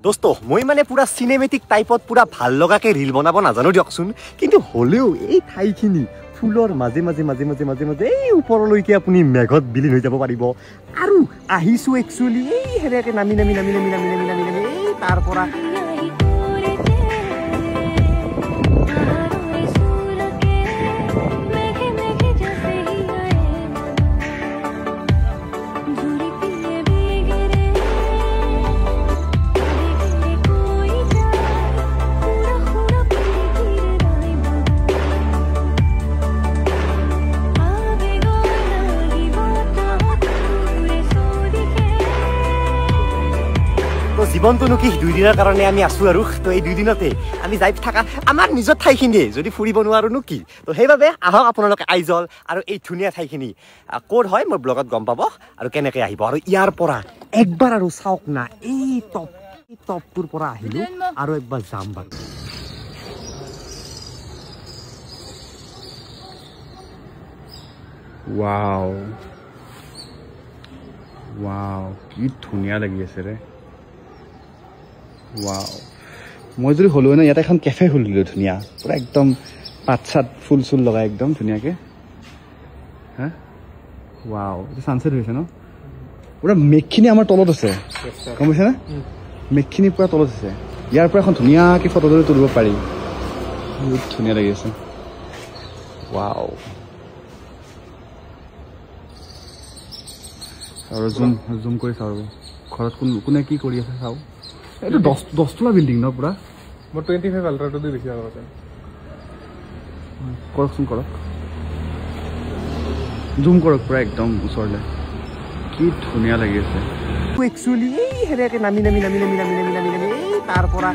দোস্ত মই মানে পুৰা সিনেমেটিক টাইপত পুৰা ভাল লগাকে ৰিল বনাব নাজানো দিয়কচোন কিন্তু হলেও এই ঠাইখিনি ফুলৰ মাজে মাজে মাজে মাজে মাজে মাজে এই ওপৰলৈকে আপুনি মেঘত বিলীন হৈ যাব পাৰিব আৰু আহিছো একচুৱেলি এই হেৰেকে নামি নামি নামি নামি নামি নামি নামি নামি এই তাৰ পৰা জীবনটো কি 2 দিনৰ কাৰণে আমি আছো আৰু তো এই 2 দিনতে আমি যাই থাকা আমাৰ নিজৰ ঠাইখিনি যদি ফুৰিব নোৱাৰো নো কি তো সেইবাবে আহক আপোনালোকে আইজল আৰু এই ধুনীয়া ঠাইখিনি কোড হয় মোৰ ব্লগত গম পাব আৰু কেনেকৈ আহিব আৰু ইয়াৰ পৰা একবাৰ আৰু চাওক না এই টপটোৰ পৰা আহিলো আৰু একবাৰ যাম বাকি ওয়াও ওয়াও কি ধুনীয়া লাগি আছে ৰে ওয়াও মই যদি হলো না ইয়াতে এখন কেফে খুলিলো ধুনীয়া পুৰা একদম পাত-চাত ফুল-চুল লগাই একদম ধুনীয়াকে হা ওয়াও এটা সানসেট হৈছে ন পুৰা মেকখিনি আমাৰ তলত আছে গম পাইছা না মেকখিনি পুৰা তলত আছে ইয়াৰ পৰা এখন ধুনীয়াকে ফটো তুলিব পাৰি বহুত ধুনীয়া লাগি আছে ওয়াও আৰু জুম কৰি চাও ঘৰত কোনে কি কৰি আছে চাও এটা 10 তলা বিল্ডিং ন পুৰা মই 25 আল্ট্ৰাটো দি বেছি আগৰ আছে কৰকচোন কৰক জুম কৰক পুৰা একদম ওচৰলে কি ধুনীয়া লাগি আছে একচুৱেলি এই হেৰেকে নামি নামি নামি নামি নামি নামি নামি এই তাৰ পৰা